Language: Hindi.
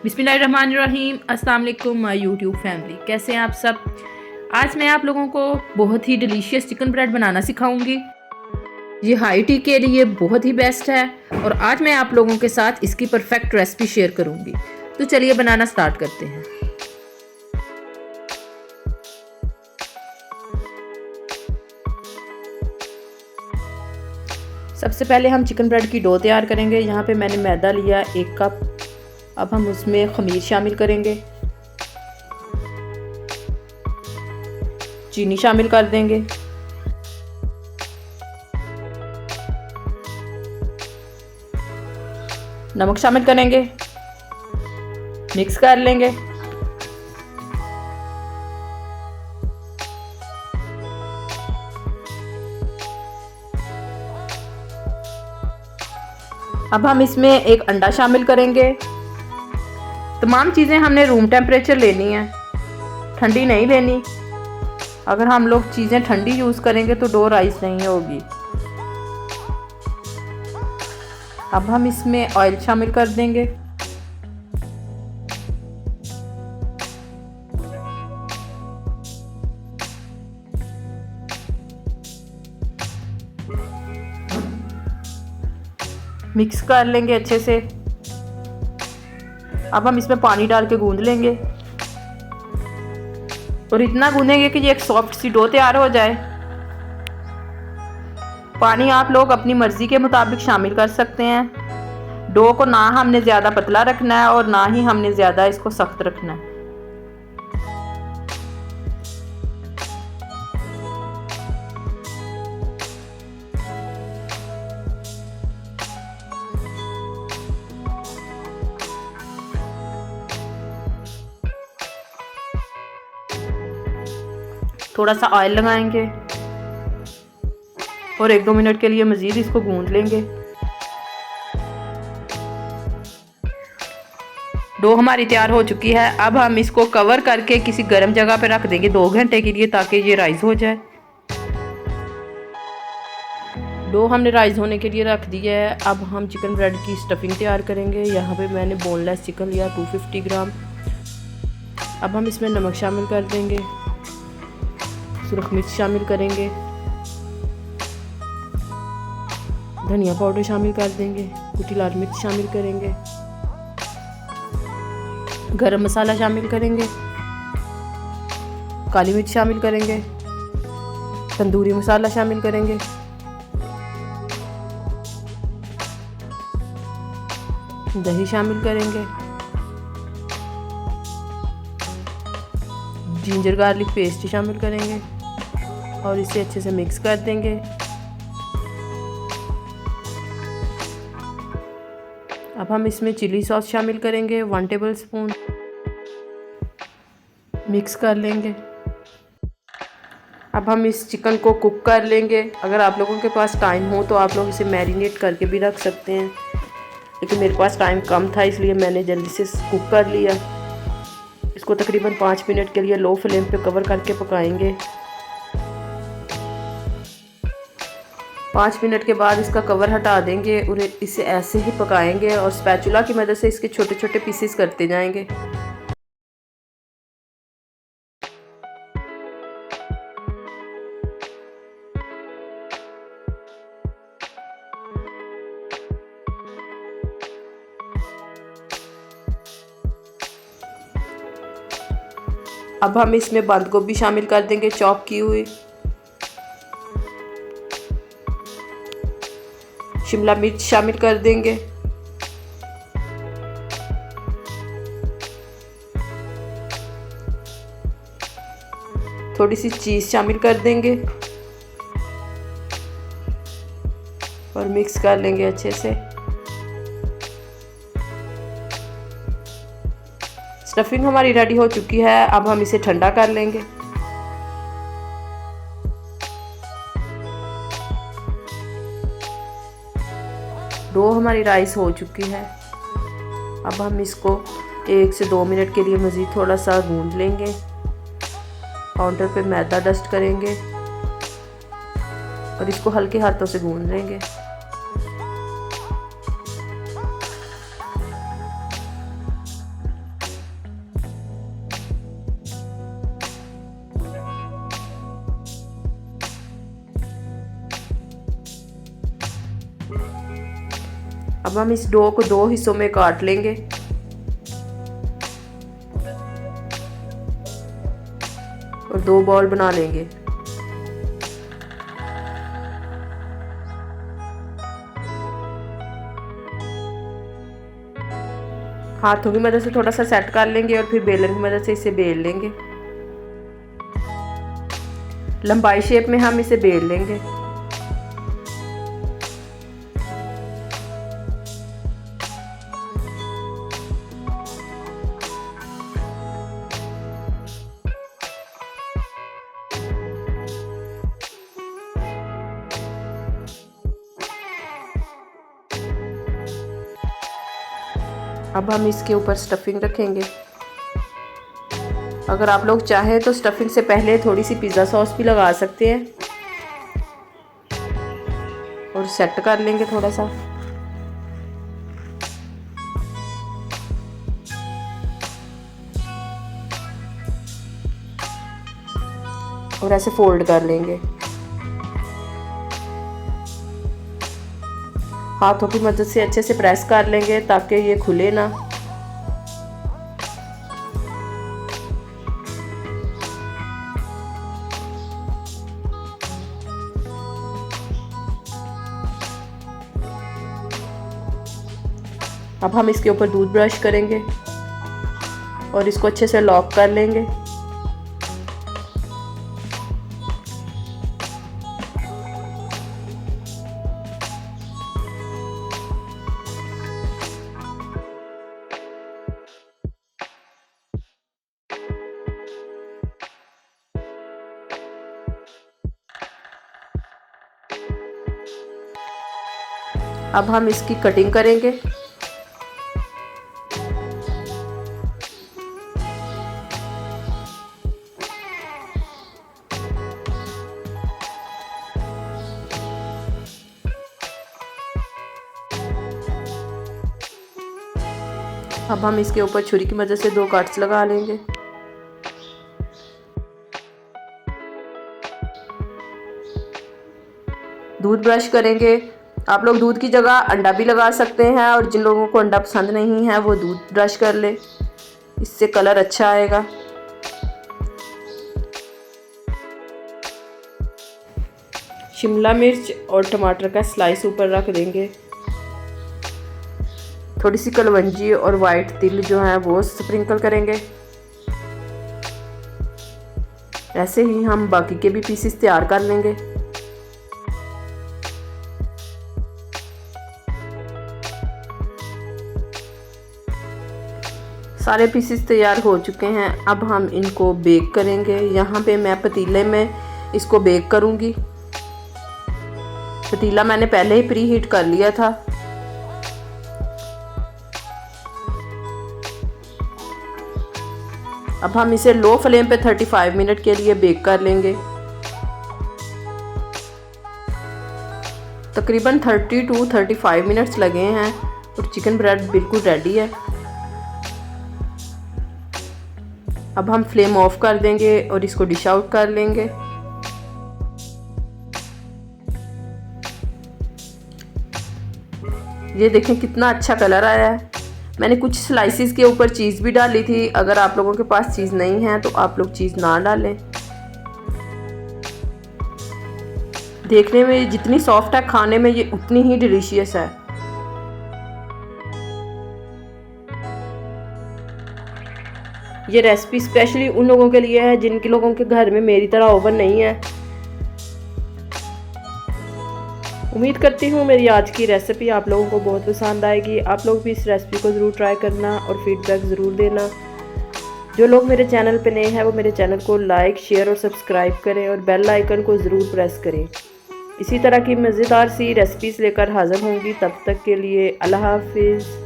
बिस्मिल्लाहिर्रहमानिर्रहीम। अस्सलाम वालेकुम माय यूट्यूब फैमिली, कैसे हैं आप सब। आज मैं आप लोगों को बहुत ही डिलीशियस चिकन ब्रेड बनाना सिखाऊंगी। ये हाई टी के लिए बहुत ही बेस्ट है और आज मैं आप लोगों के साथ इसकी परफेक्ट रेसिपी शेयर करूंगी। तो चलिए बनाना स्टार्ट करते हैं। सबसे पहले हम चिकन ब्रेड की डो तैयार करेंगे। यहाँ पे मैंने मैदा लिया 1 कप। अब हम उसमें खमीर शामिल करेंगे, चीनी शामिल कर देंगे, नमक शामिल करेंगे, मिक्स कर लेंगे। अब हम इसमें एक अंडा शामिल करेंगे। तमाम चीज़ें हमने रूम टेम्परेचर लेनी है, ठंडी नहीं लेनी। अगर हम लोग चीज़ें ठंडी यूज़ करेंगे तो डो राइस नहीं होगी। अब हम इसमें ऑयल शामिल कर देंगे। मिक्स कर लेंगे अच्छे से। अब हम इसमें पानी डाल के गूंद लेंगे और इतना गूंदेंगे कि ये एक सॉफ्ट सी डो तैयार हो जाए। पानी आप लोग अपनी मर्ज़ी के मुताबिक शामिल कर सकते हैं। डो को ना हमने ज़्यादा पतला रखना है और ना ही हमने ज़्यादा इसको सख्त रखना है। थोड़ा सा ऑयल लगाएंगे और 1-2 मिनट के लिए मज़ीद इसको गूंद लेंगे। डो हमारी तैयार हो चुकी है। अब हम इसको कवर करके किसी गर्म जगह पे रख देंगे 2 घंटे के लिए, ताकि ये राइस हो जाए। डो हमने राइस होने के लिए रख दिया है। अब हम चिकन ब्रेड की स्टफिंग तैयार करेंगे। यहाँ पे मैंने बोनलेस चिकन लिया 250 ग्राम। अब हम इसमें नमक शामिल कर देंगे, सुरख मिर्च शामिल करेंगे, धनिया पाउडर शामिल कर देंगे, कुटी लाल मिर्च शामिल करेंगे, गरम मसाला शामिल करेंगे, काली मिर्च शामिल करेंगे, तंदूरी मसाला शामिल करेंगे, दही शामिल करेंगे, जिंजर गार्लिक पेस्ट शामिल करेंगे और इसे अच्छे से मिक्स कर देंगे। अब हम इसमें चिली सॉस शामिल करेंगे 1 टेबल स्पून। मिक्स कर लेंगे। अब हम इस चिकन को कुक कर लेंगे। अगर आप लोगों के पास टाइम हो तो आप लोग इसे मैरिनेट करके भी रख सकते हैं, लेकिन मेरे पास टाइम कम था इसलिए मैंने जल्दी से कुक कर लिया। इसको तकरीबन 5 मिनट के लिए लो फ्लेम पे कवर करके पकाएंगे। 5 मिनट के बाद इसका कवर हटा देंगे और इसे ऐसे ही पकाएंगे और स्पैचुला की मदद से इसके छोटे छोटे पीसेस करते जाएंगे। अब हम इसमें बंद गोभी शामिल कर देंगे चॉप की हुई, शिमला मिर्च शामिल कर देंगे, थोड़ी सी चीज़ शामिल कर देंगे और मिक्स कर लेंगे अच्छे से। स्टफिंग हमारी रेडी हो चुकी है। अब हम इसे ठंडा कर लेंगे। डो हमारी राइस हो चुकी है। अब हम इसको 1 से 2 मिनट के लिए मज़ीद थोड़ा सा गूंद लेंगे। काउंटर पे मैदा डस्ट करेंगे और इसको हल्के हाथों से गूंद लेंगे। अब हम इस डो को 2 हिस्सों में काट लेंगे और 2 बॉल बना लेंगे। हाथों की मदद से थोड़ा सा सेट कर लेंगे और फिर बेलन की मदद से इसे बेल लेंगे। लंबाई शेप में हम इसे बेल लेंगे। अब हम इसके ऊपर स्टफिंग रखेंगे। अगर आप लोग चाहें तो स्टफिंग से पहले थोड़ी सी पिज़्ज़ा सॉस भी लगा सकते हैं और सेट कर लेंगे थोड़ा सा। और ऐसे फोल्ड कर लेंगे। हाथों की मदद से अच्छे से प्रेस कर लेंगे ताकि ये खुले ना। अब हम इसके ऊपर दूध ब्रश करेंगे और इसको अच्छे से लॉक कर लेंगे। अब हम इसकी कटिंग करेंगे। अब हम इसके ऊपर छुरी की मदद से 2 कट्स लगा लेंगे। दूध ब्रश करेंगे। आप लोग दूध की जगह अंडा भी लगा सकते हैं और जिन लोगों को अंडा पसंद नहीं है वो दूध ब्रश कर ले, इससे कलर अच्छा आएगा। शिमला मिर्च और टमाटर का स्लाइस ऊपर रख देंगे। थोड़ी सी कलवंजी और वाइट तिल जो है वो स्प्रिंकल करेंगे। ऐसे ही हम बाकी के भी पीसेस तैयार कर लेंगे। सारे पीसेस तैयार हो चुके हैं। अब हम इनको बेक करेंगे। यहाँ पे मैं पतीले में इसको बेक करूँगी। पतीला मैंने पहले ही प्री हीट कर लिया था। अब हम इसे लो फ्लेम पे 35 मिनट के लिए बेक कर लेंगे। तकरीबन 30 to 35 मिनट्स लगे हैं और चिकन ब्रेड बिल्कुल रेडी है। अब हम फ्लेम ऑफ कर देंगे और इसको डिश आउट कर लेंगे। ये देखें कितना अच्छा कलर आया है। मैंने कुछ स्लाइसिस के ऊपर चीज़ भी डाली थी। अगर आप लोगों के पास चीज़ नहीं है तो आप लोग चीज़ ना डालें। देखने में जितनी सॉफ्ट है, खाने में ये उतनी ही डिलीशियस है। ये रेसिपी स्पेशली उन लोगों के लिए है जिनके लोगों के घर में मेरी तरह ओवन नहीं है। उम्मीद करती हूँ मेरी आज की रेसिपी आप लोगों को बहुत पसंद आएगी। आप लोग भी इस रेसिपी को ज़रूर ट्राई करना और फीडबैक ज़रूर देना। जो लोग मेरे चैनल पे नए हैं वो मेरे चैनल को लाइक, शेयर और सब्सक्राइब करें और बेल आइकन को ज़रूर प्रेस करें। इसी तरह की मज़ेदार सी रेसिपीज़ लेकर हाज़िर होंगी। तब तक के लिए अल्लाह हाफिज़।